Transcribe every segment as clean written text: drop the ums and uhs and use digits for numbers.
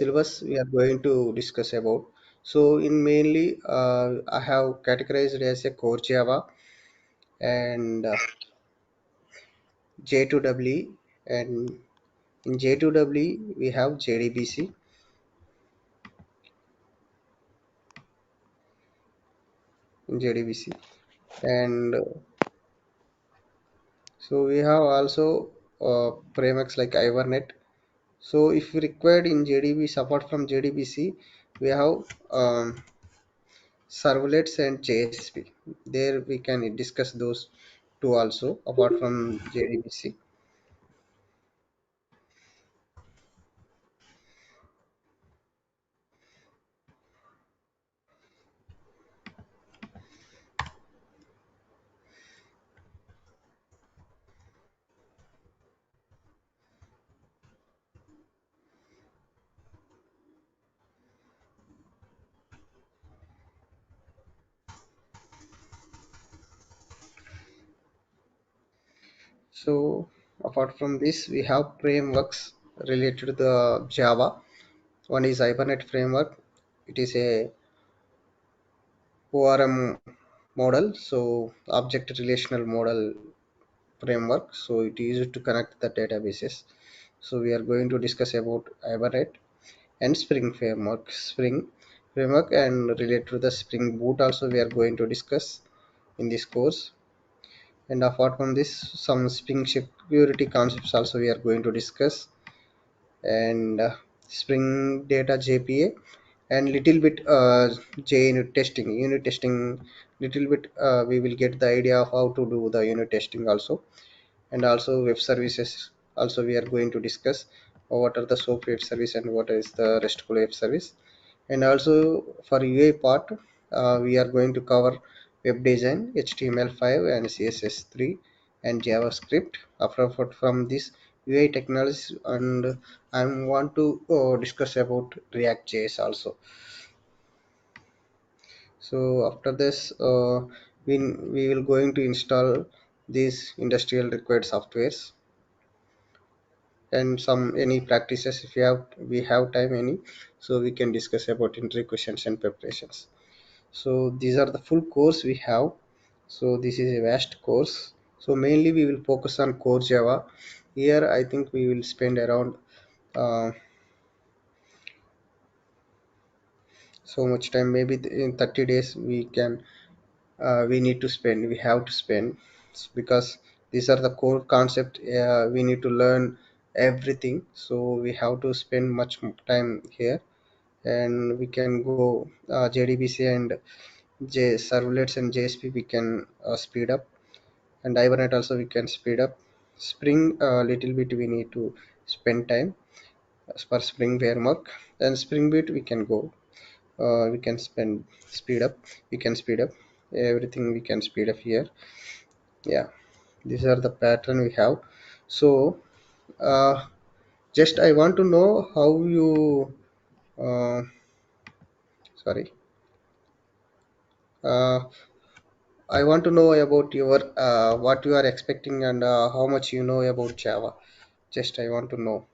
syllabus we are going to discuss about. So in mainly, I have categorized as a core Java and J2EE, and in J2EE we have JDBC, and so we have also frameworks like Hibernate. So if required in JDBC, apart from JDBC, we have servlets and JSP. There we can discuss those two also apart from JDBC. So apart from this, we have frameworks related to the Java. One is Hibernate framework. It is a ORM model, so object relational model framework. So it is used to connect the databases. So we are going to discuss about Hibernate and Spring framework, and related to the Spring Boot also we are going to discuss in this course. And apart from this, some Spring security concepts also we are going to discuss, and Spring Data JPA, and little bit unit testing. Little bit we will get the idea of how to do the unit testing also, and also web services. Also, we are going to discuss what are the SOAP web service and what is the RESTful web service. And also for UI part, we are going to cover web design, HTML5 and CSS3 and JavaScript. From this UI technologies, and I want to discuss about React.js also. So after this, we will going to install these industrial required softwares, and some any practices if we have time any, so we can discuss about interview questions and preparations. So these are the full course we have. So this is a vast course. So mainly we will focus on core Java. Here I think we will spend around uh, so much time, maybe in 30 days we can, we need to spend, we have to spend, because these are the core concept. We need to learn everything, so we have to spend much time here. And we can go JDBC and servlets and JSP we can speed up, and Hibernate also we can speed up. Spring little bit we need to spend time as per Spring framework, and Spring Boot we can go, we can spend speed up, we can speed up everything, we can speed up here. Yeah, these are the pattern we have. So uh, just I want to know how you uh, sorry, uh, I want to know about your what you are expecting, and how much you know about Java. Just I want to know.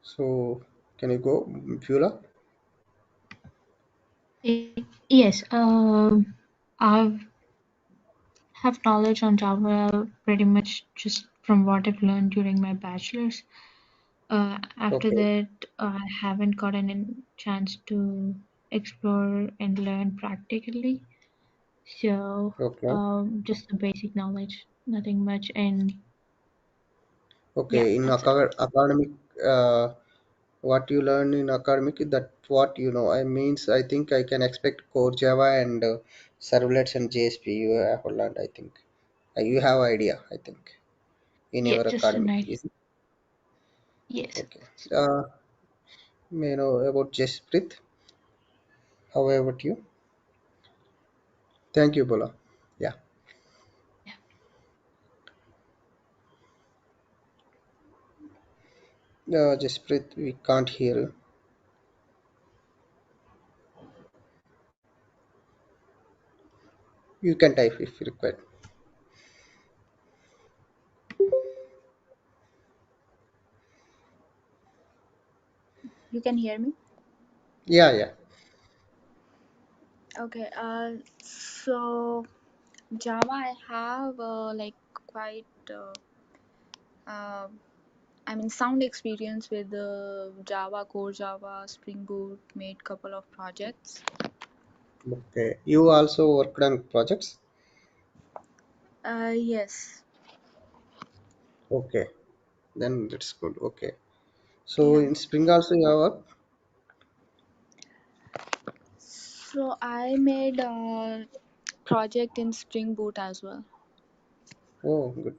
So can you go, Beulah? Yes, I have knowledge on Java pretty much just from what I've learned during my bachelor's. After Okay, that, I haven't gotten a chance to explore and learn practically. So, okay, just the basic knowledge, nothing much. And okay. yeah, In that's it. academic, uh, what you learn in academic, that what you know. I means I think I can expect core Java and servlets and JSP. You have learned, I think. You have idea, I think, in Yeah, your just an academic. idea. Is it? Yes. Okay. May I know about Jasprit? How about you? Thank you, Bola. Yeah. Yeah. Jasprit, we can't hear you. You can type if required. You can hear me? Yeah, yeah. Okay. So Java, I have like quite, uh, I mean, sound experience with Java, core Java, Spring Boot, made couple of projects. Okay. You also worked on projects? Yes. Okay. Then that's good. Okay. So Yeah. in Spring also you have worked? So I made a project in Spring Boot as well. Oh, good.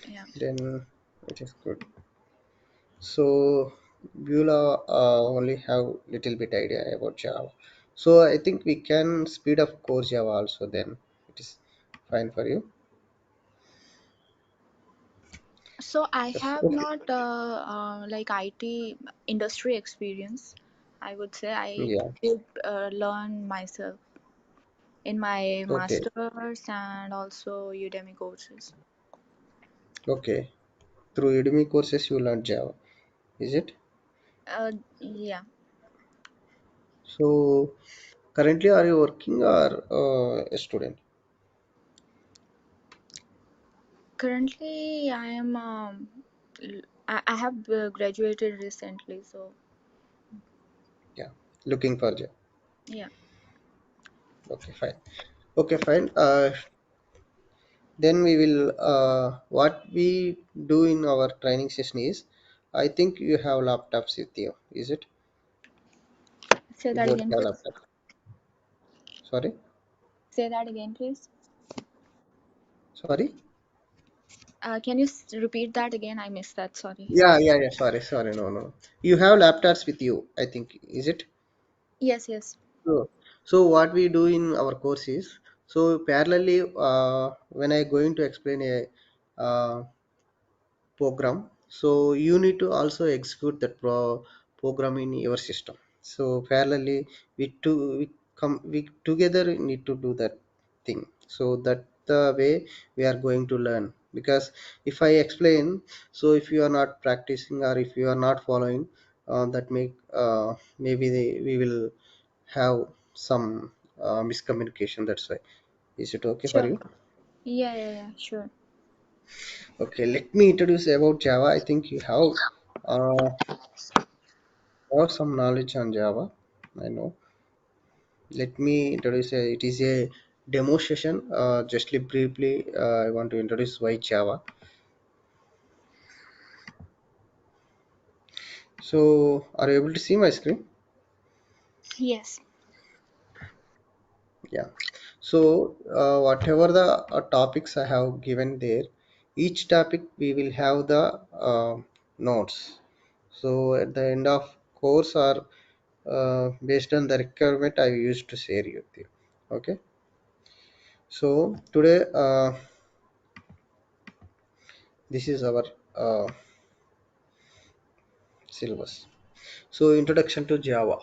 Yeah. Then it is good. So Beulah only have little bit idea about Java. So I think we can speed up core Java also then. It is fine for you. So I Yes. have Okay. not like IT industry experience. I would say I Yeah. did learn myself in my Okay. masters and also Udemy courses. Okay. Through Udemy courses you learn Java. Is it? Yeah. So currently are you working or a student? Currently, I am. I have graduated recently, so Yeah. Looking for job. yeah. Okay, fine. Okay, fine. Then we will what we do in our training session is, I think you have laptops with you, is it? Say You that both again, have please. laptop. Sorry. Say that again, please. Sorry. Can you repeat that again? I missed that. Sorry. Yeah, sorry, sorry, no, no, you have laptops with you, I think, is it? Yes, yes. So what we do in our course is, so parallelly when I going to explain a program, so you need to also execute that program in your system. So parallelly we come we together need to do that thing, so that the way we are going to learn. Because if I explain, so if you are not practicing or if you are not following, that make maybe we will have some miscommunication. That's why. Is it okay for Sure. you? Yeah, yeah, yeah. Sure. Okay, let me introduce about Java. I think you have some knowledge on Java. I know. Let me introduce. It is a demo session. Justly briefly, I want to introduce why Java. So, are you able to see my screen? Yes. Yeah. So, whatever the topics I have given there, each topic we will have the notes. So, at the end of course or based on the requirement, I used to share with you. Okay. So today, this is our syllabus. So introduction to Java.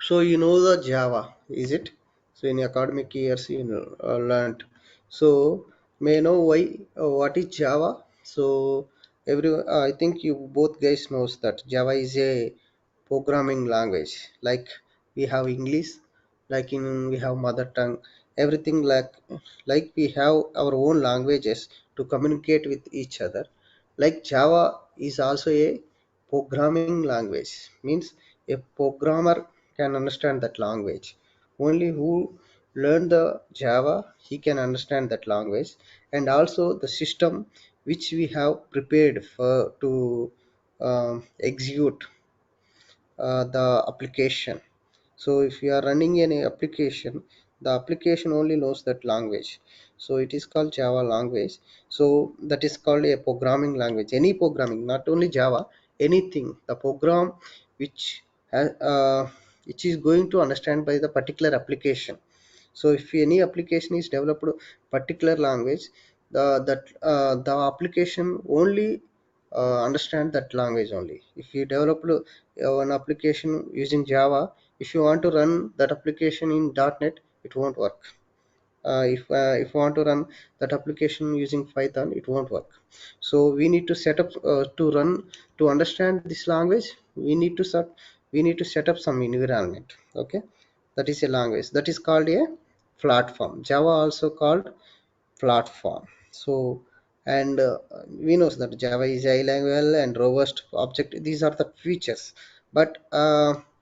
So you know the Java, is it? So in academic years you know, learned. So may I know why what is Java? So every I think you both guys knows that Java is a programming language. Like we have English, like in we have mother tongue, everything like we have our own languages to communicate with each other. Like Java is also a programming language. Means a programmer can understand that language. Only who learn the Java, he can understand that language, and also the system which we have prepared for to execute the application. So if you are running any application, the application only knows that language. So it is called Java language. So that is called a programming language. Any programming, not only Java, anything the program which has, which is going to understand by the particular application. So if any application is developed particular language, the application only understand that language only. If you develop an application using Java, if you want to run that application in .NET, it won't work. If you want to run that application using Python, it won't work. So we need to set up to run to understand this language. we need to set up some environment. Okay, that is a language that is called a platform. Java also called platform. So, and we know that Java is high level and robust object, these are the features. But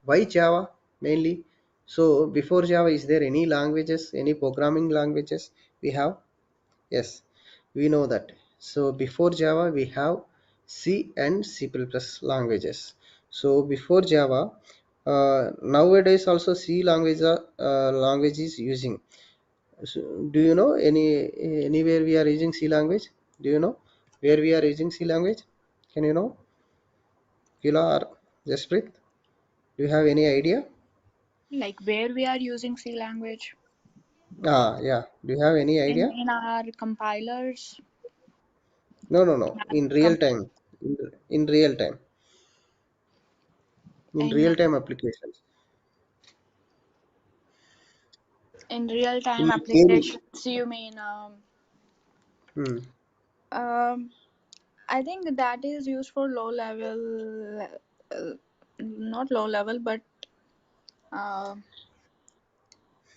why Java mainly? So before Java, is there any languages, any programming languages we have? Yes, we know that. So before Java we have C and C++ languages. So before Java, nowadays also C language is using. So do you know anywhere we are using C language? Do you know where we are using C language? Can you know, Kila or Jasprit? Do you have any idea? Like where we are using C language Yeah. Do you have any idea? in our compilers, No, no, no. in our In real time. In real time. In in real time applications. real time In gaming. applications. You mean Hmm. um I think that is used for low level, not low level, but uh,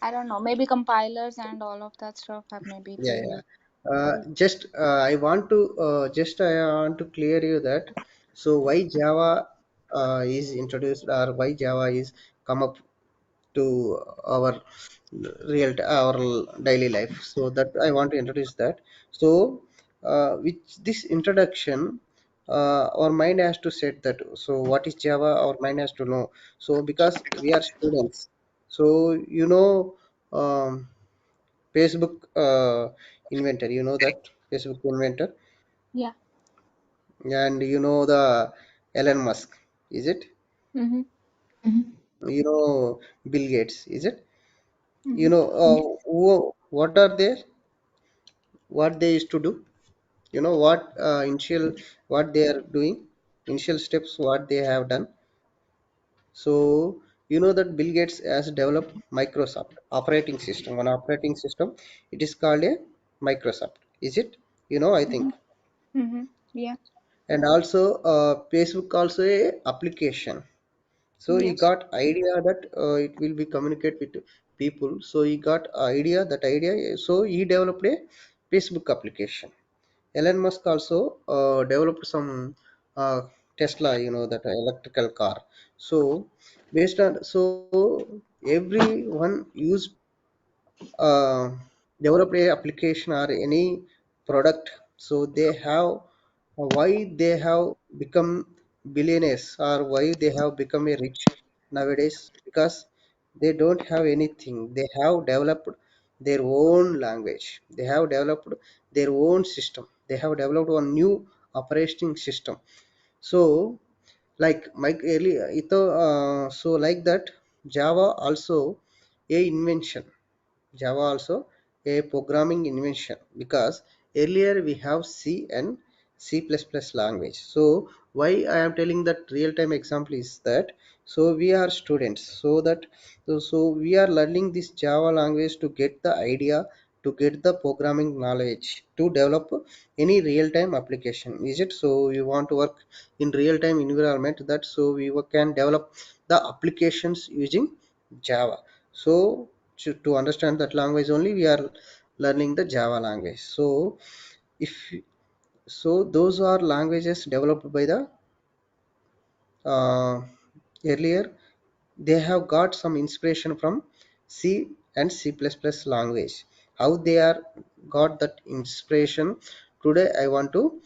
I don't know. Maybe compilers and all of that stuff have maybe Yeah, they yeah. use. Right. Just I want to clear you that. So why Java is introduced, or why Java is come up to our our daily life, so that I want to introduce that. So with this introduction, our mind has to set that, so what is Java, our mind has to know. So because we are students, so Facebook inventor, you know that Facebook inventor, Yeah. and the Elon Musk, is it? Mm-hmm. Bill Gates, is it? Mm-hmm. What are they, what they used to do, what initial, what they are doing, initial steps what they have done. So that Bill Gates has developed Microsoft operating system, one operating system, it is called a Microsoft, is it? I Mm-hmm. think. Mm-hmm. Yeah. And also Facebook also a application. So he Yes. got idea that it will be communicate with people, so he got idea, that idea, so he developed a Facebook application. Elon Musk also developed some Tesla, that electrical car. So based on, so everyone use uh, develop a application or any product. So they have, why they have become billionaires, or why they have become a rich nowadays, because they don't have anything, they have developed their own language, they have developed their own system, they have developed one new operating system. So like my earlier so like that, Java also a invention, Java also a programming invention, because earlier we have C and C++ language. So why I am telling that real time example is that, so we are students, so that, so we are learning this Java language to get the idea, to get the programming knowledge, to develop any real time application, is it? So you want to work in real time environment, that so we can develop the applications using Java. So to understand that language only, we are learning the Java language. So if, so those are languages developed by the uh, earlier, they have got some inspiration from C and C++ language. How they are got that inspiration, today I want to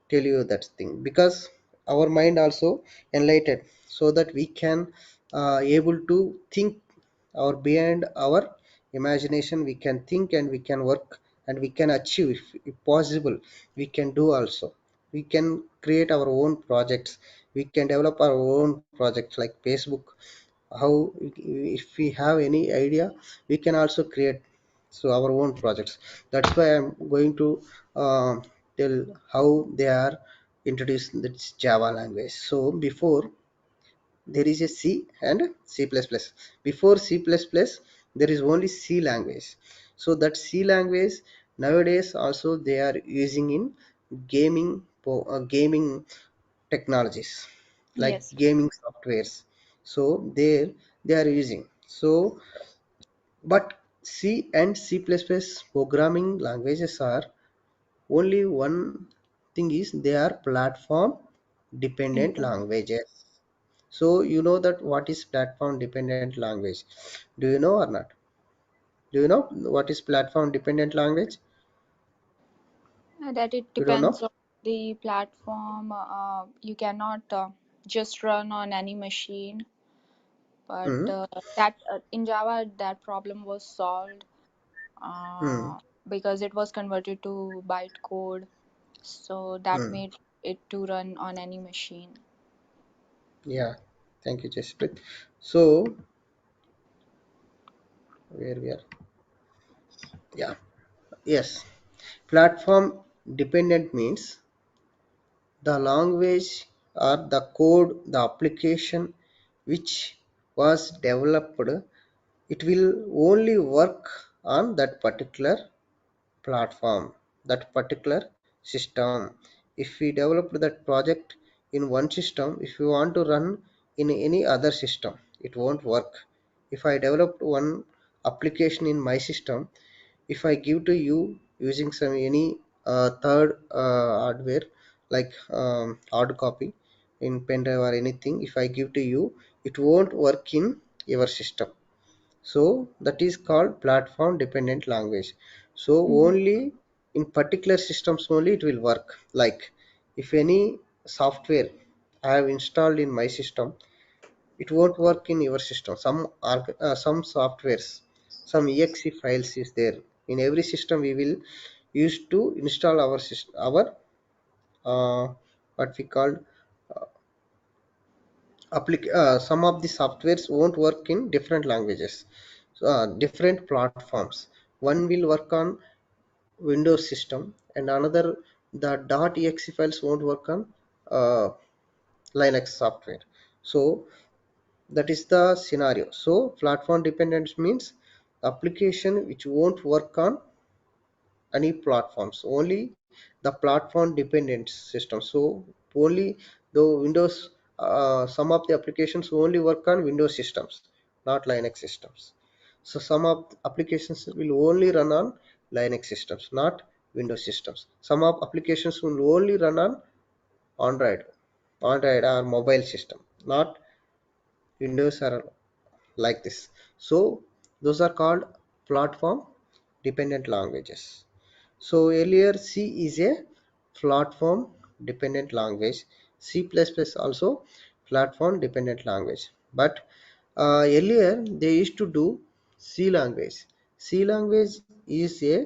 tell you that thing, because our mind also enlightened, so that we can able to think, or beyond our imagination, we can think and we can work and we can achieve, if possible we can do also. We can create our own projects, we can develop our own projects like Facebook. How, if we have any idea, we can also create so our own projects. That's why I'm going to tell how they are introduced this Java language. So before, there is a C and C++. Before C++, there is only C language. So that C language nowadays also they are using in gaming, gaming technologies. like Yes. gaming softwares. So they are using. So but C and C++ programming languages are only one thing is they are platform dependent Independent. languages. So you know that what is platform dependent language? Do you know or not? Do you know what is platform dependent language? That it You don't depends know? on the platform. You cannot just run on any machine, but Hmm. that in Java that problem was solved Hmm. because it was converted to bytecode, so that Hmm. made it to run on any machine. Yeah. Thank you, Jasprit. So where we are? Yeah. Yes. Platform dependent means the language or the code, the application which was developed, it will only work on that particular platform, that particular system. If we develop that project in one system, if you want to run in any other system, it won't work. If I developed one application in my system, if I give to you using some any third hardware like hard copy in pen drive or anything, if I give to you, it won't work in your system. So that is called platform dependent language. So Mm-hmm. only in particular systems only it will work. Like if any software I have installed in my system, it won't work in your system. Some softwares, some exe files is there in every system. We will use to install our system, our what we call some of the softwares won't work in different languages, so, different platforms. One will work on Windows system, and another, the .exe files won't work on uh, Linux software. So that is the scenario. So platform dependence means application which won't work on any platforms, only the platform dependent system. So only the Windows, some of the applications only work on Windows systems, not Linux systems. So some of the applications will only run on Linux systems, not Windows systems. Some of applications will only run on android android or mobile system, not Windows or like this. So those are called platform dependent languages. So earlier C is a platform dependent language. C++ also platform dependent language. But earlier they used to do C language. C language is a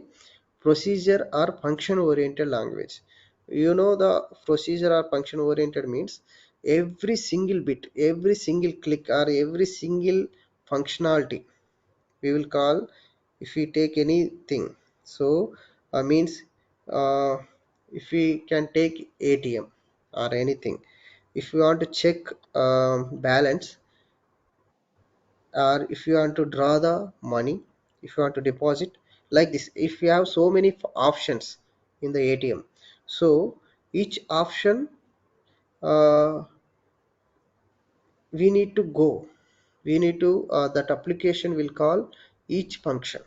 procedure or function oriented language. You know the procedure or function oriented means every single bit, every single click or every single functionality we will call. If we take anything, so means uh, if we can take ATM or anything, if you want to check balance, or if you want to draw the money, if you want to deposit, like this, if you have so many options in the ATM, so each option uh, we need to go, we need to that application will call each function.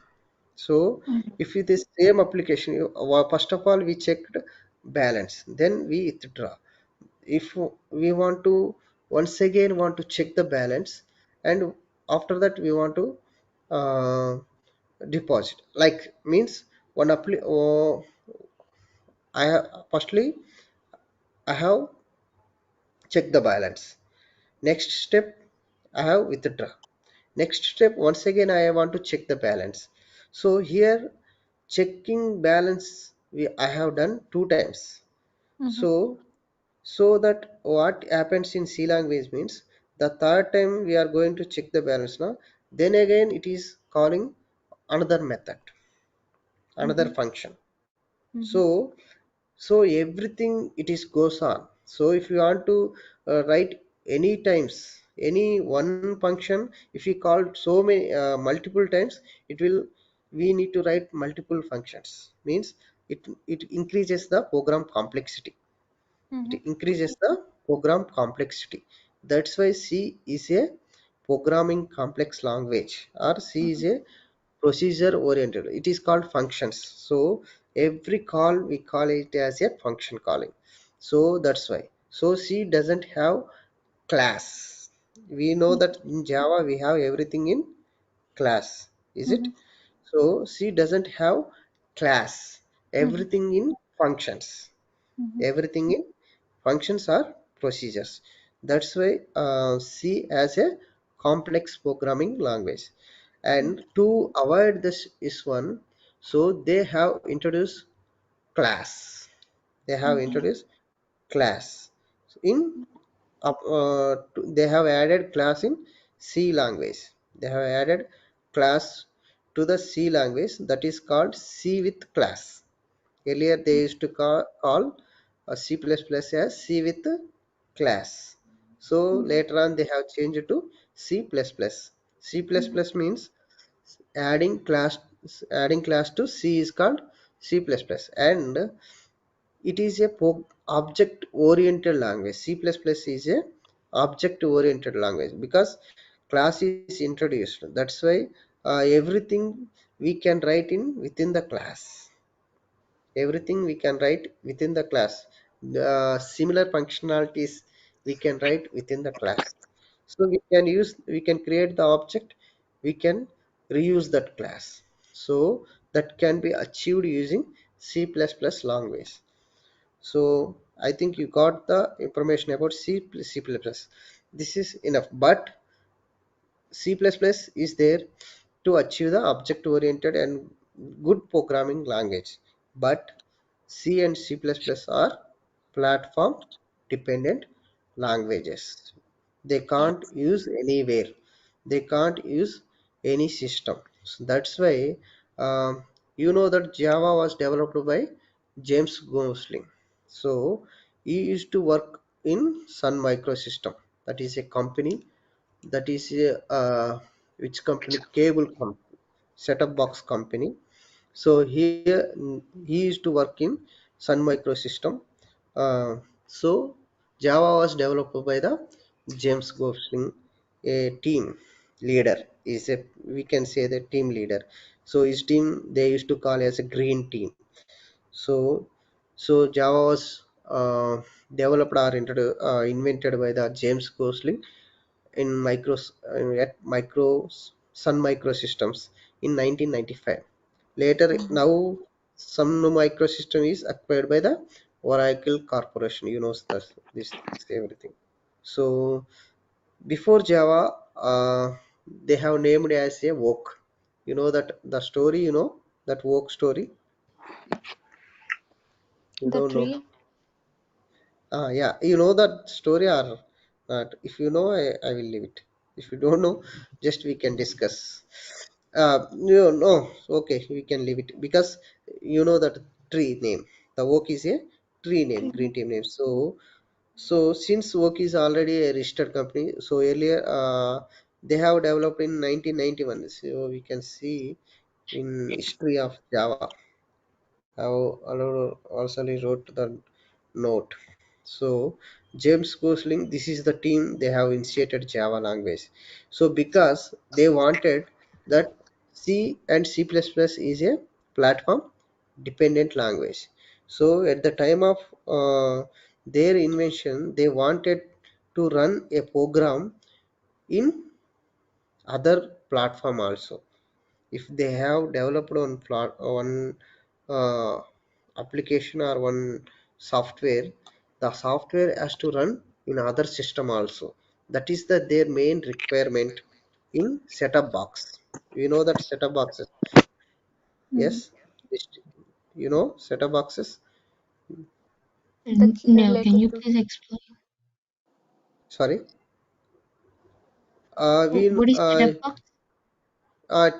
So Mm-hmm. if it is same application, first of all we checked balance, then we withdraw. If we want to once again want to check the balance, and after that we want to uh, deposit, like means one I have firstly I have checked the balance. Next step I have withdraw. Next step once again I want to check the balance. So here checking balance I have done two times. Mm-hmm. So so that what happens in C language means the third time we are going to check the balance now, then again it is calling another method, another Mm-hmm. function. Mm-hmm. So so everything it is goes on. So if you want to write any times any one function, if you call so many multiple times, it will, we need to write multiple functions, means it increases the program complexity, Mm-hmm. it increases the program complexity. That's why C is a programming complex language, or C is Mhm. a procedure oriented. It is called functions. So every call we call it as a function calling. So that's why. So C doesn't have class. We know that in Java we have everything in class, is it? Mhm. So C doesn't have class. Mhm. Everything in functions. Mhm. Everything in functions are procedures. That's why C has a complex programming language. And to avoid this is one, so they have introduced class. They have Mhm. introduced class in they have added class in C language. They have added class to the C language, that is called C with class. Earlier they used to call C++ as C with class. So Mhm. later on they have changed to C++. C++ Mhm. means adding class to C is called C++, and it is a object oriented language. C++ is a object oriented language because class is introduced. That's why everything we can write in within the class. Everything we can write within the class. The similar functionalities we can write within the class. So we can create the object, we can reuse that class. So that can be achieved using C++ language. So I think you got the information about C++. This is enough, but C++ is there to achieve the object oriented and good programming language. But C and C++ are platform dependent languages. They can't Yes. use anywhere. They can't use any system. So that's why you know that Java was developed by James Gosling. So he used to work in Sun Microsystem. That is a company, that is a which company, cable company, set-up box company. So here he used to work in Sun Microsystem. So Java was developed by the James Gosling, a team leader. Is a, we can say, the team leader. So his team they used to call as a green team. So Java was developed or invented by the James Gosling in at Sun Microsystems in 1995. Later, Mhm. now Sun Microsystem is acquired by the Oracle Corporation. You know this things, everything. So before Java, they have named as a work. You know that the story. You know that work story. You The don't know. tree. Yeah, you know that story or not? If you know, I will leave it. If you don't know, just we can discuss. No, no, okay, we can leave it because you know that tree name. The work is a tree name, Tree. green team name. So since work is already a registered company, so earlier they have developed in 1991. So we can see in history of Java how also wrote the note. So James Gosling, this is the team they have initiated Java language. So because they wanted that C and C++ is a platform dependent language. So at the time of their invention, they wanted to run a program in other platform also. If they have developed one application or one software, the software has to run in other system also. That is their main requirement in setup box. You know that setup boxes? Mhm. Yes. This- you know setup boxes? The key No, can related you to. please explain? Sorry. We What is setup box?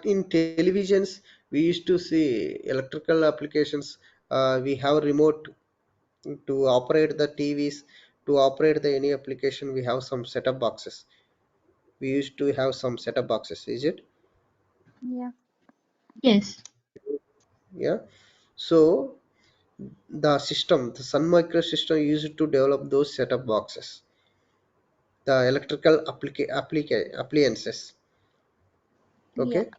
in televisions we used to see electrical applications. We have remote to operate the TVs, to operate the any application. We have some setup boxes. We used to have some setup boxes, is it? Yeah. Yes. Yeah. So the system, the Sun microsystem used to develop those setup boxes, the electrical appliances. Yeah. Okay.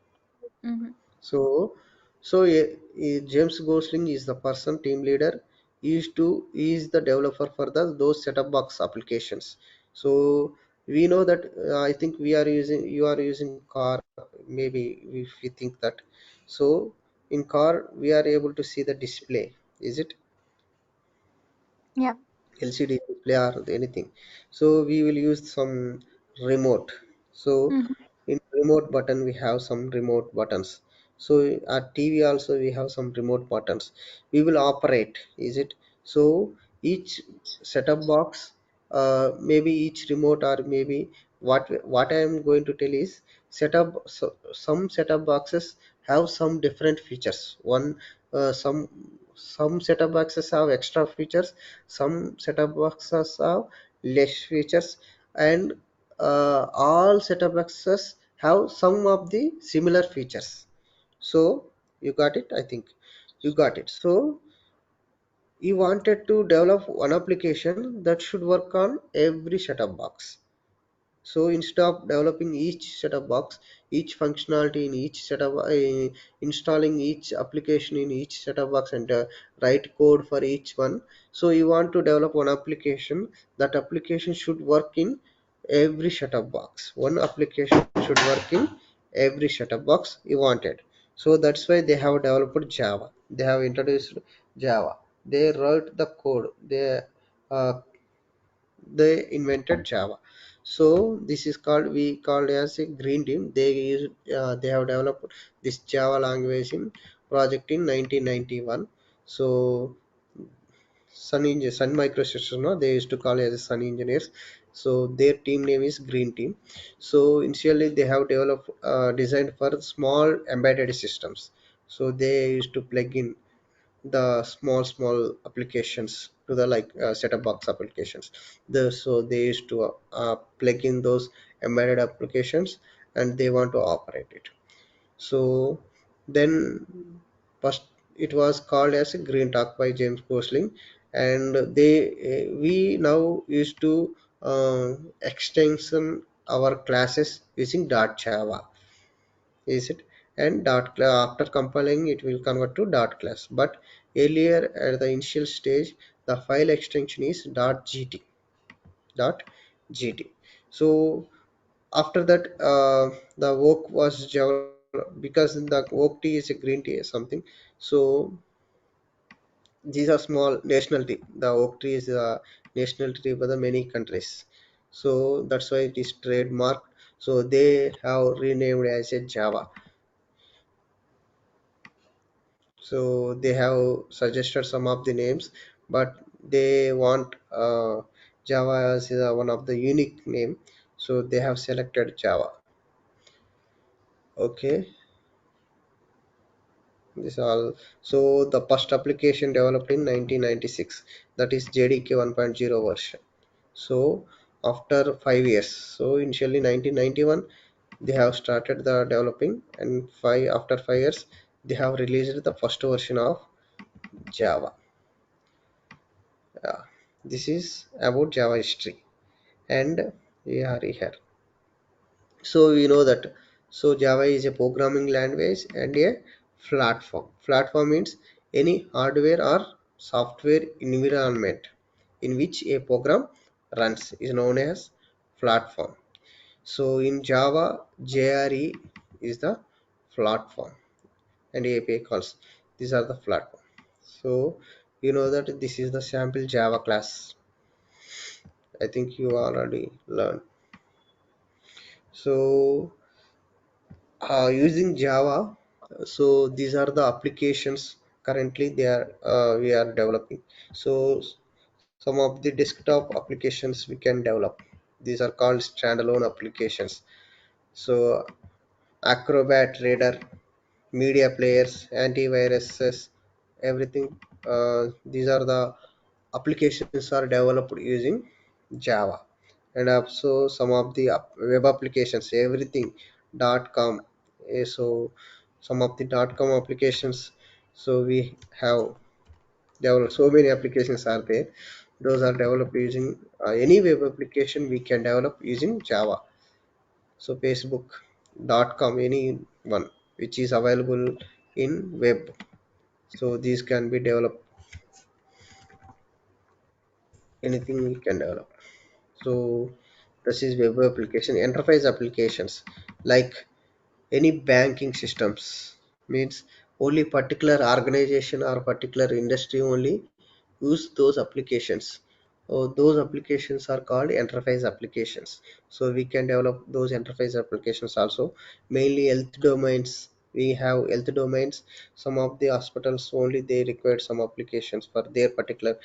Mm-hmm. So, James Gosling is the person team leader. He is the developer for those setup box applications. So we know that I think you are using car, maybe if we think that. So in car we are able to see the display. Is it Yeah. LCD display or anything? So we will use some remote. So Mm-hmm. in remote button we have some remote buttons. So at TV also we have some remote buttons. We will operate. Is it? So each setup box, maybe each remote, or maybe what I am going to tell is setup. So some setup boxes have some different features. Some setup boxes have extra features, some setup boxes have less features, and all setup boxes have some of the similar features. So you got it, I think you got it. So you wanted to develop one application that should work on every setup box. So instead of developing each setup box, each functionality in each setup, installing each application in each setup box, and write code for each one. So you want to develop one application. That application should work in every setup box. One application should work in every setup box you wanted. So that's why they have developed Java. They have introduced Java. They wrote the code. Uh, they invented Java. So this is called, we called as a green team. They have developed this Java language in project in 1991. So Sun Microsystems, no, they used to call it as Sun engineers. So their team name is Green Team. So initially they have developed designed for small embedded systems. So they used to plug in the small applications to the like setup box applications. So they used to plug in those embedded applications, and they want to operate it. So then first it was called as a Green Talk by James Gosling, and we now used to extension our classes using .java. Is it? And after compiling it will convert to dot class. But earlier at the initial stage the file extension is dot gt. So after that the work was because the oak tea is a green tea or something. So these are small national tea. The oak tree is a national tree by the many countries. So that's why it is trademarked. So they have renamed as a Java. So they have suggested some of the names, but they want Java as one of the unique name. So they have selected Java. Okay, this all. So the first application developed in 1996, that is JDK 1.0 version. So after 5 years, so initially 1991 they have started the developing, and five after 5 years they have released the first version of Java. Yeah, this is about Java history, and we are here. So we know that, so Java is a programming language and a platform. Platform means any hardware or software environment in which a program runs is known as platform. So in Java, JRE is the platform, and API calls. These are the platform. So you know that this is the sample Java class. I think you already learned. So using Java, so these are the applications currently they are we are developing. So some of the desktop applications we can develop. These are called standalone applications. So Acrobat Reader, media players, antiviruses, everything. These are the applications are developed using Java. And also some of the web applications, everything .com. So some of the .com applications, so we have develop. So many applications are there. Those are developed using any web application we can develop using Java. So Facebook.com, any one which is available in web. So these can be developed, anything we can develop. So this is web application. Enterprise applications like any banking systems means only particular organization or particular industry only use those applications. So those applications are called enterprise applications. So we can develop those enterprise applications also. Mainly health domains. We have health domains. Some of the hospitals only they require some applications for their particular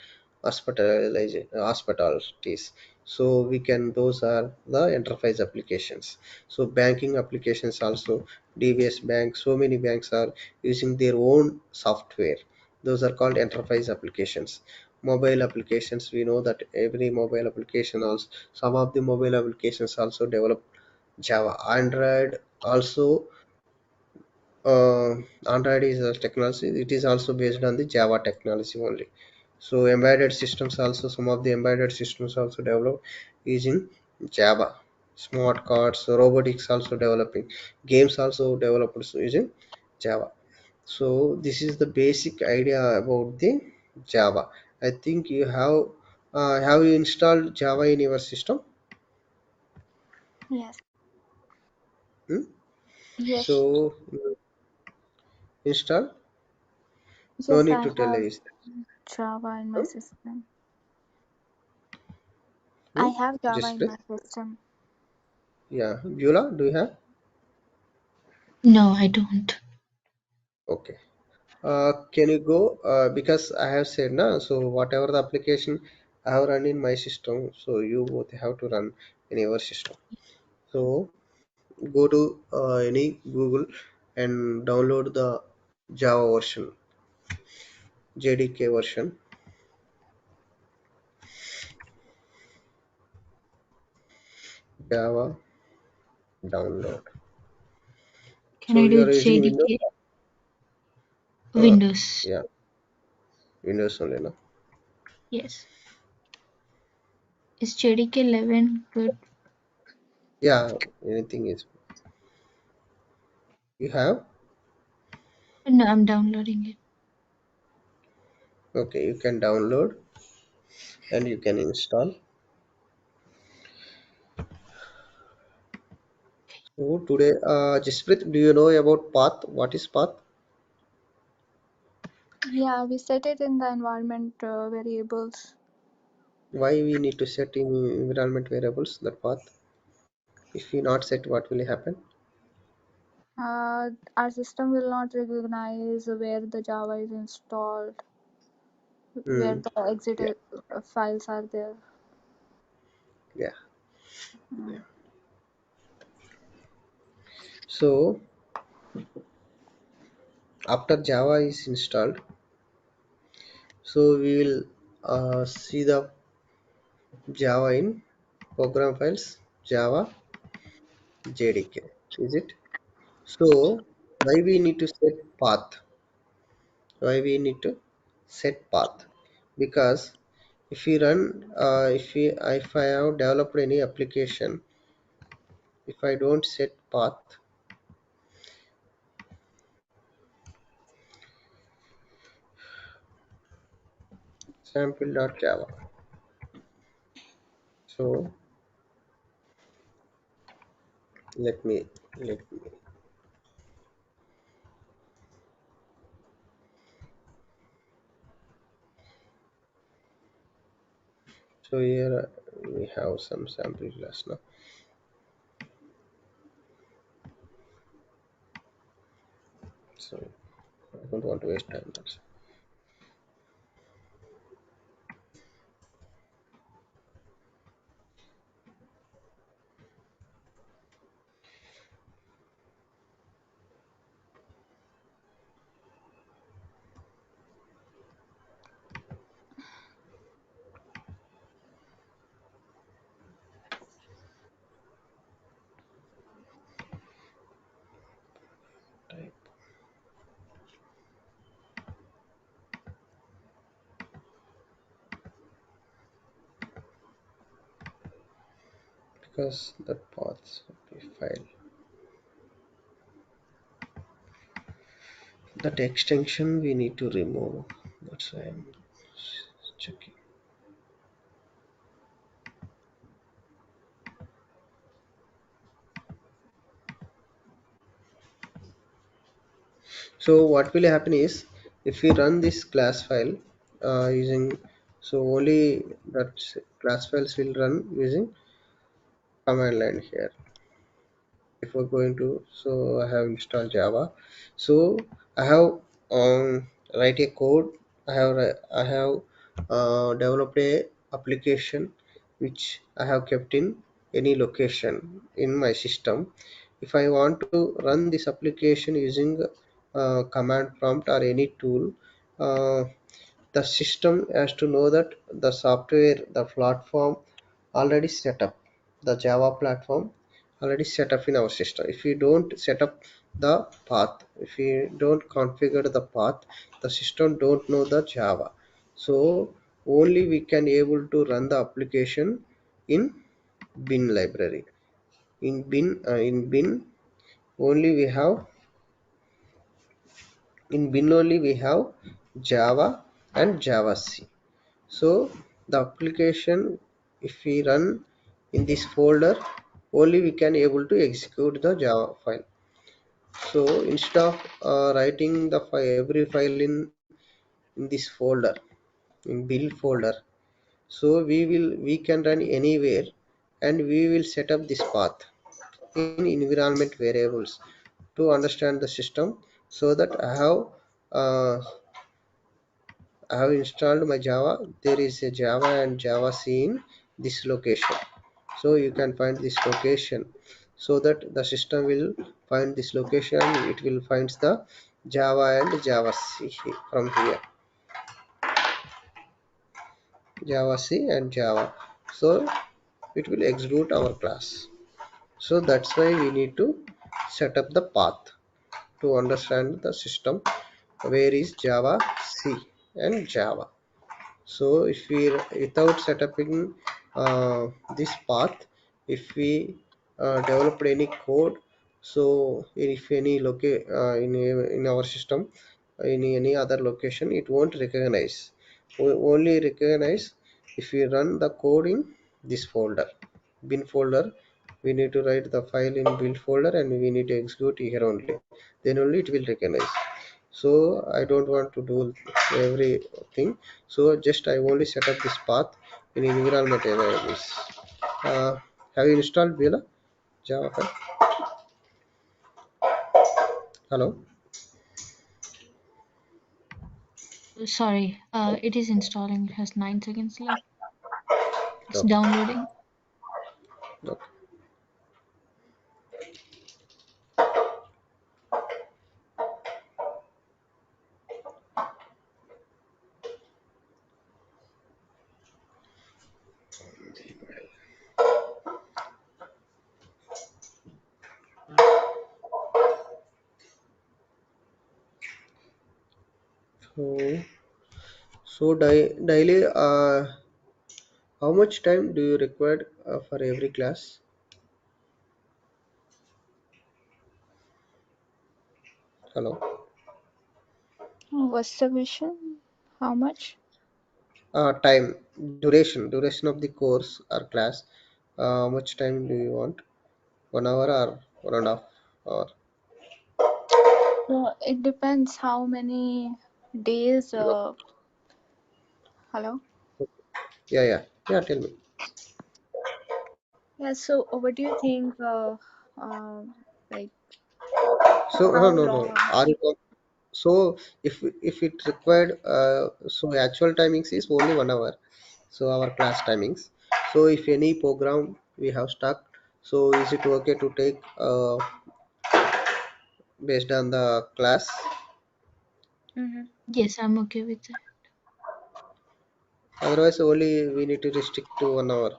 hospitalities. So we can those are the enterprise applications. So banking applications also, DBS Bank, so many banks are using their own software. Those are called enterprise applications. Mobile applications, we know that every mobile application also, some of the mobile applications also develop Java. Android also, uh, Android is a technology, it is also based on the Java technology only. So embedded systems also, some of the embedded systems also developed using Java. Smart cards, robotics also developing, games also developed using Java. So this is the basic idea about the Java. I think you have you installed Java in your system? Yes. Hmm? Yes. So install, no Yes, need I to tell have us. Java in my Huh? system. I Hmm? have Java Just in press. my system. Yeah, Beulah, do you have? No, I don't. Okay. Can you go? Because I have said na. So whatever the application I have run in my system, so you both have to run in your system. So go to any Google and download the Java version, JDK version, Java download. Can So I you do are using Windows? JDK? Uh, Windows. yeah, Windows only, no? Yes. Is JDK 11 good? Yeah, anything is. You have? No, I'm downloading it. Okay, you can download and you can install. So today, Jasprit, do you know about path? What is path? Yeah, we set it in the environment variables. Why we need to set in environment variables that path? If we not set, what will happen? Our system will not recognize where the Java is installed, where Hmm. the exit Yeah, files are there. yeah. Mm. So after Java is installed, so we will see the Java in program files, Java JDK. Is it? So why we need to set path? Why we need to set path? Because if we run, if I have developed any application, if I don't set path, sample.java. So let me so here we have some sample class now. So I don't want to waste time. That's type. because the paths will be file. That extension we need to remove. That's why I'm checking. So what will happen is if we run this class file using, so only that class files will run using command line here. If we're going to, so I have installed Java, so I have write a code. I have developed a application which I have kept in any location in my system. If I want to run this application using command prompt or any tool, uh, the system has to know that the software, the platform already set up, the Java platform already set up in our system. If we don't set up the path, if we don't configure the path, the system don't know the Java. So only we can able to run the application in bin library. In bin only we have, in bin only we have Java and Java C. So the application, if we run in this folder, only we can able to execute the Java file. So instead of writing the file, every file in this folder, in build folder, so we can run anywhere, and we will set up this path in environment variables to understand the system. So that I have installed my Java. There is a Java and Java C in this location. So you can find this location, so that the system will find this location. It will finds the Java and Java C from here. Java C and Java. So it will execute our class. So that's why we need to set up the path to understand the system where is Java C and Java. So if we, without setting this path, if we developed any code, so if any in our system, in any other location, it won't recognize. We only recognize if we run the code in this folder, bin folder. We need to write the file in build folder, and we need to execute here only, then only it will recognize. So I don't want to do everything, so just I only set up this path in environment variables. uh, have you installed Bela Java file? Hello? Sorry, it is installing. It has 9 seconds left. It's Okay. downloading. Okay. So daily, how much time do you require for every class? Hello? What's the question? How much? Time, duration of the course or class. How much time do you want? 1 hour or 1.5 hour? So it depends how many days. Hello. Yeah, tell me. Yeah. So what do you think? Uh, like So no, how no, no. long? Are you so if it required, so actual timings is only 1 hour. So our class timings. So if any program we have stuck, so is it okay to take based on the class? Mm-hmm. Yes, I'm okay with that. Otherwise, only we need to restrict to 1 hour.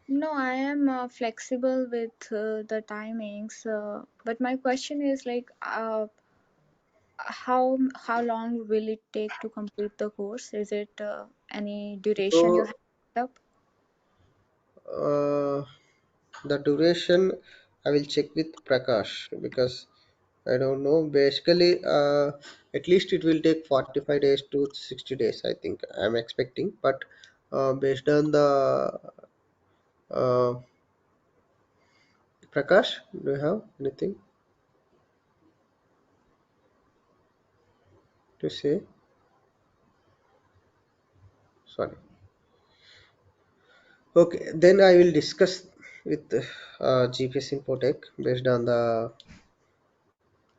No, I am flexible with the timings. But my question is like, how long will it take to complete the course? Is it any duration you So have set up? The duration I will check with Prakash because I don't know. Basically, at least it will take 45 days to 60 days, I think. I'm expecting, but based on the uh, Prakash, do you have anything to say? Sorry. Okay, then I will discuss with GPS Infotech based on the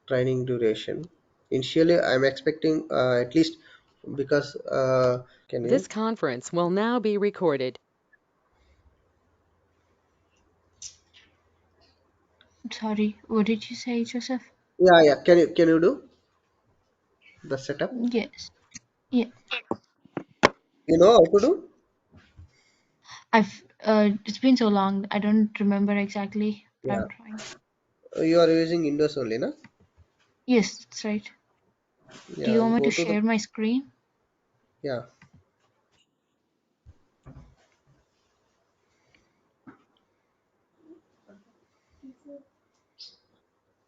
training duration. Initially, I'm expecting at least because can This you? conference will now be recorded. Sorry, what did you say, Joseph? Yeah, yeah. Can you do the setup? Yes. Yeah. You know how to do? It's been so long, I don't remember exactly, but Yeah. I'm trying. You are using Windows only, na? Yes, that's right. Do you Yeah. want me Go to to the share my screen? yeah.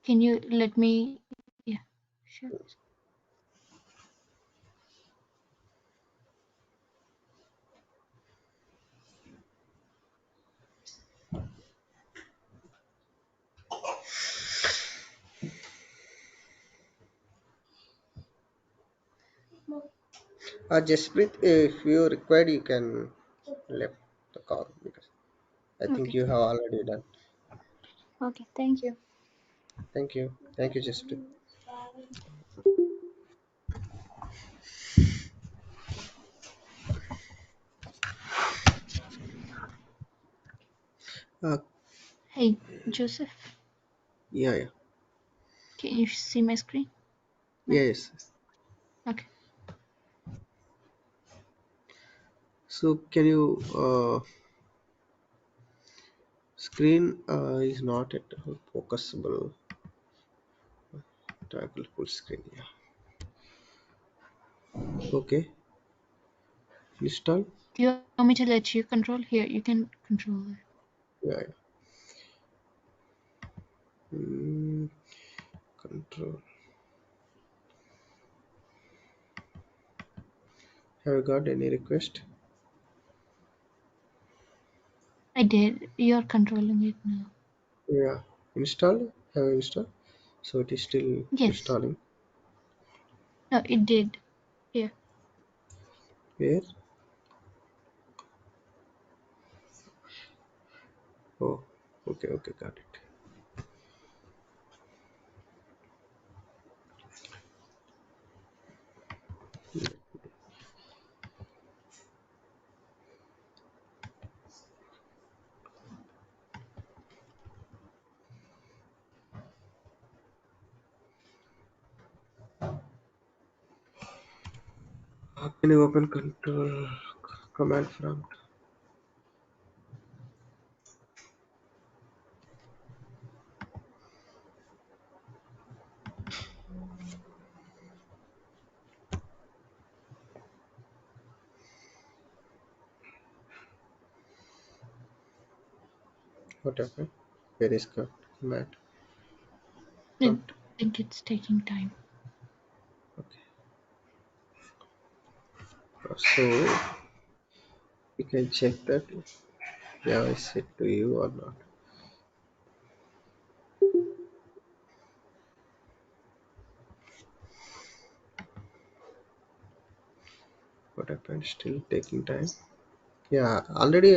Can you let me? Yeah, sure. Jasprit, if you required, you can left the call because I think Okay. you have already done. Okay, thank you. Thank you. Thank you, Jasprit. Uh, Hey, Joseph, yeah, yeah. can you see my screen now? Yes. Okay. So can you screen is not at all focusable. Toggle full screen. Yeah. Okay. Install. Do you want me to let you control? Here, you can control it. Yeah. Yeah. Mm, control. Have you got any request? I did. You're controlling it now. Yeah. Install. Have you installed? So it is still Yes. installing. No, it did. Here. Where? Oh. Okay. Okay. Got it. Can you open control command prompt? What happened? Where is command I prompt? think it's taking time. Okay. So you can check that Java is set to you or not. What happened? Still taking time. Yeah, already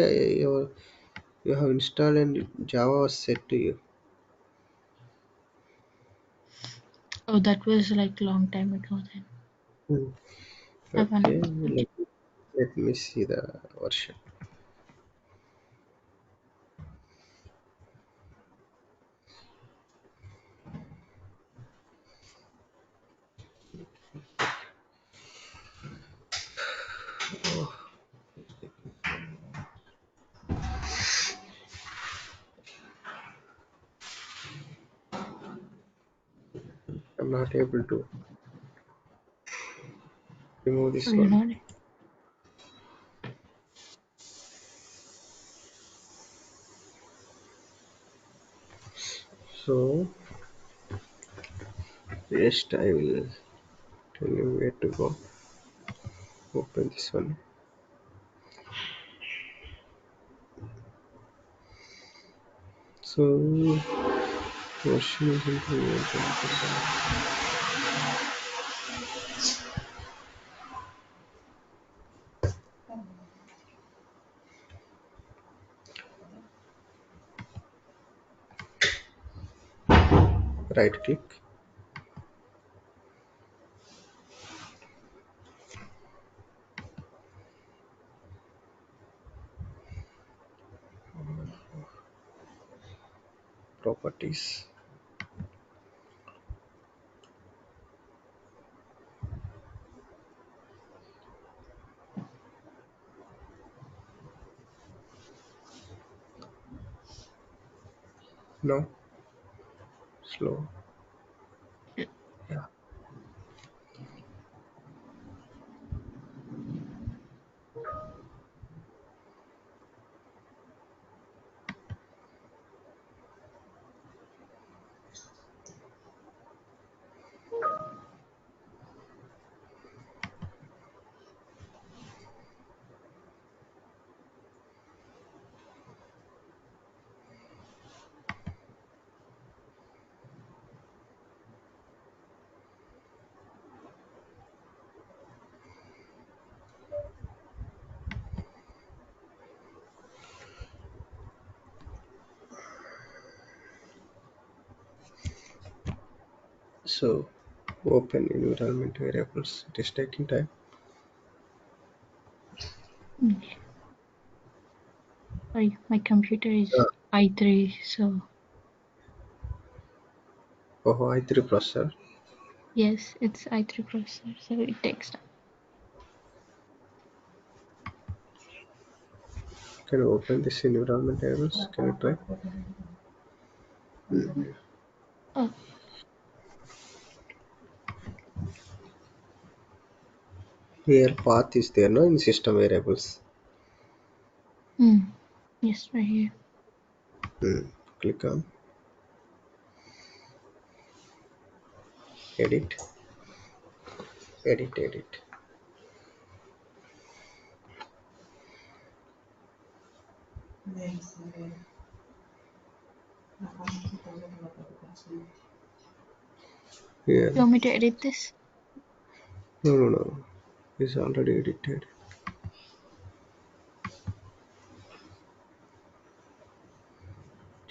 you have installed and Java was set to you. Oh, that was like long time ago then. Hmm. I Okay, want. Okay. let me see the version. I'm not able to remove Oh, this you're one. not. So just I will tell you where to go. Open this one. So version is right click. Properties. No, slow. Yeah. So open environment variables. It is taking time. Sorry, my computer is i3, so Oh, i3 processor. yes, it's i3 processor, so it takes time. Can you open this environment variables? Can you try? Oh, Here path is there, no, in system variables. yes, right here. Click on edit, edit. Here, You want me to edit this? no. It's already edited.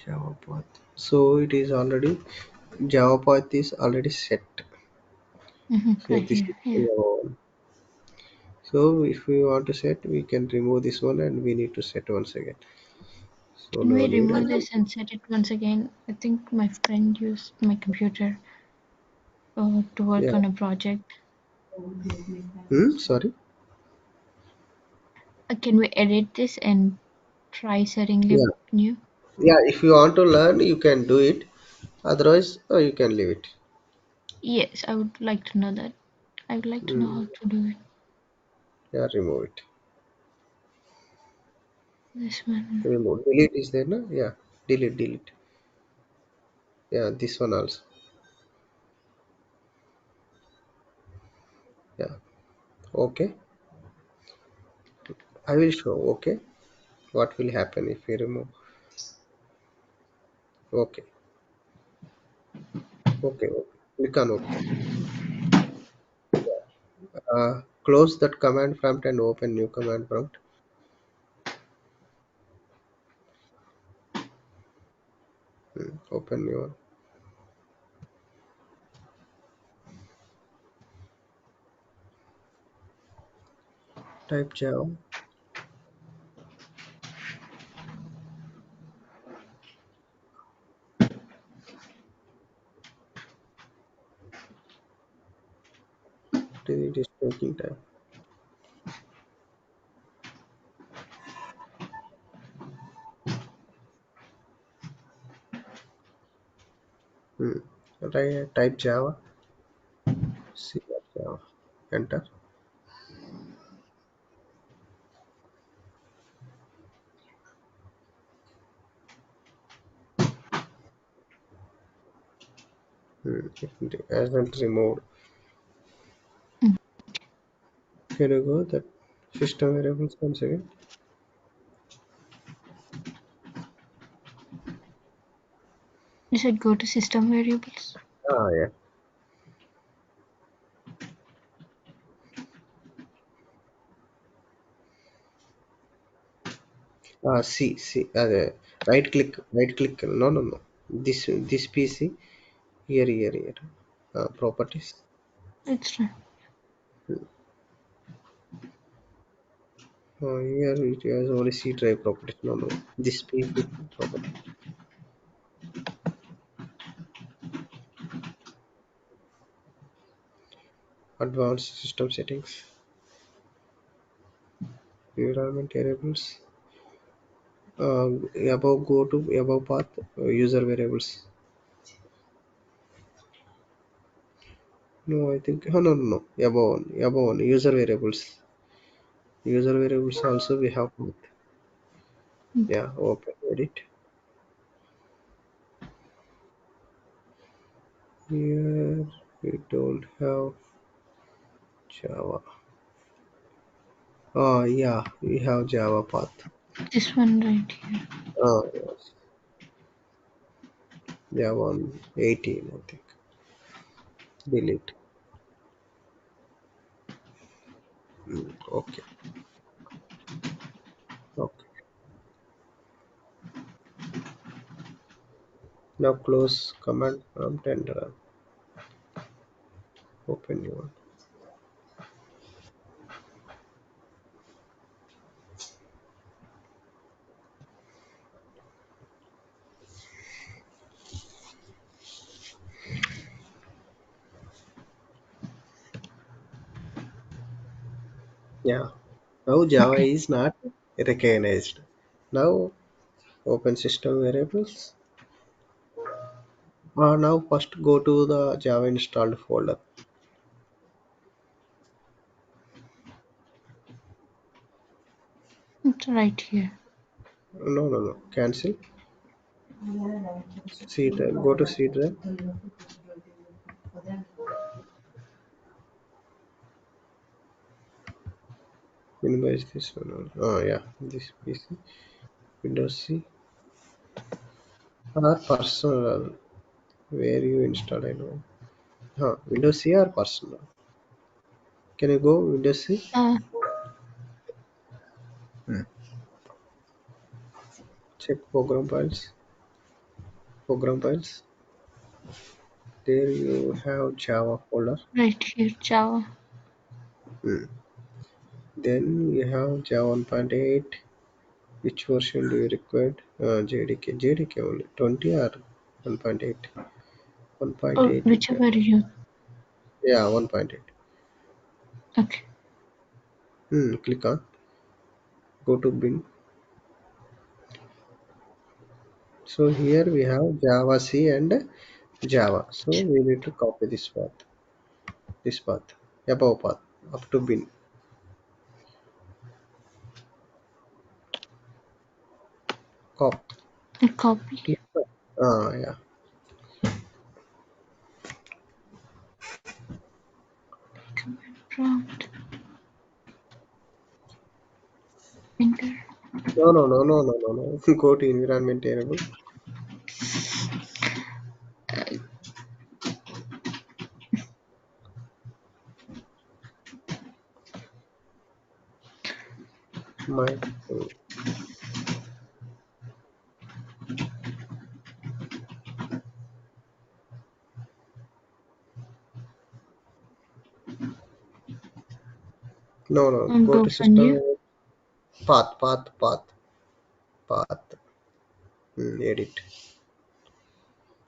Java path. So it is already Java path is already set. So Right this is here, yeah. Java one. So if we want to set, we can remove this one and we need to set once again. So Can no we need. remove this and set it once again? I think my friend used my computer to work Yeah. on a project. Sorry. Can we edit this and try setting lib Yeah. new? Yeah. If you want to learn, you can do it. Otherwise, you can leave it. Yes, I would like to know that. I would like to know Mm. how to do it. Yeah. Remove it. This one. Remove. Delete is there, no? Yeah. Delete. Yeah. This one also. Yeah. Okay. I will show. Okay. What will happen if you remove? Okay. Okay. Click on OK. Close that command prompt and open new command prompt. Open new one. Type Java. It is taking time. Hmm. Right, type Java. See that Java. Enter. It hasn't removed. Mm. Can you go that system variables once again? You said go to system variables. Ah, yeah. See. Right click. No, no, no. This PC. Here. Properties. It's right. Here it has only C drive properties. No, no. This PC property. Advanced system settings. Environment variables. Above go to above path. User variables. No, I think. Oh, no, no, no. Above one. User variables. User variables also we have both. Mm. Yeah, open edit. Here we don't have Java. Oh, yeah, we have Java path. This one right here. Oh, yes. Java on 18, I think. Delete. Okay. Okay. Now close command prompt and open new one. Yeah. Now Java Okay. is not recognized. Now open system variables. Now first go to the Java installed folder. It's right here. No, no, no. Cancel. C drive. Go to C drive. Minimize this one. Oh, yeah. This PC. Windows C. Or personal. Where you install, I know. Windows C or personal. Can you go Windows C? Uh, Check program files. Program files. There you have Java folder. right here, Java. Hmm. Then you have Java 1.8. Which version do you require? JDK. JDK only. 20 or 1.8? Oh, 1.8 you can. whichever you. Yeah, 1.8. Okay. Click on. Go to bin. So here we have Java C and Java. So we need to copy this path, above path, up to bin. Cop. Copy. Yeah. Command prompt. Enter. No. Go to environment variable. My no. And Go go to for system new. variable. Path. Edit.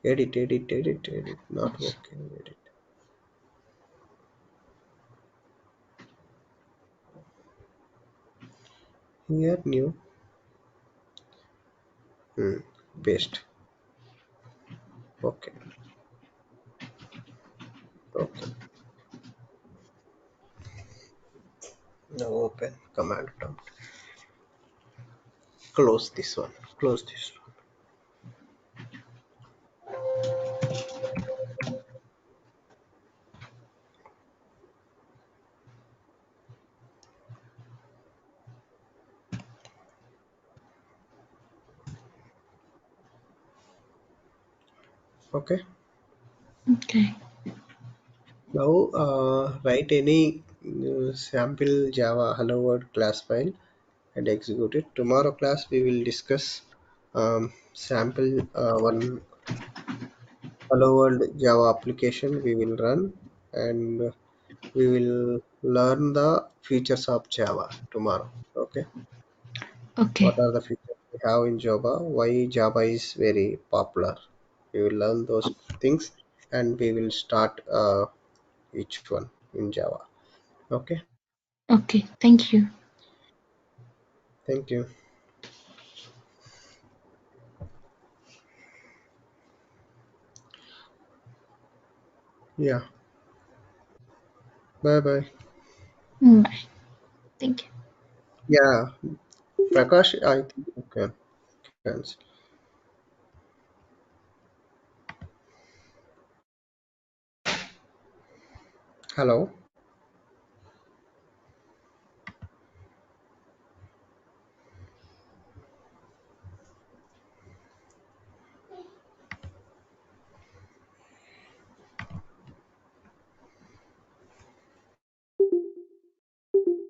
Edit. Not Also, working. Edit. Here new. Hmm. Paste. Okay. Okay. Now open command prompt. Close this one. Close this one. Okay. Okay. Now write any sample Java hello world class file and execute it. Tomorrow class we will discuss sample one hello world Java application we will run, and we will learn the features of Java tomorrow. Okay. Okay. What are the features we have in Java? Why Java is very popular? We will learn those things, and we will start each one in Java. Okay. Okay. Thank you. Thank you. Yeah. Bye bye. Bye. Thank you. Yeah. Prakash, I think you can. Cancel. Hello.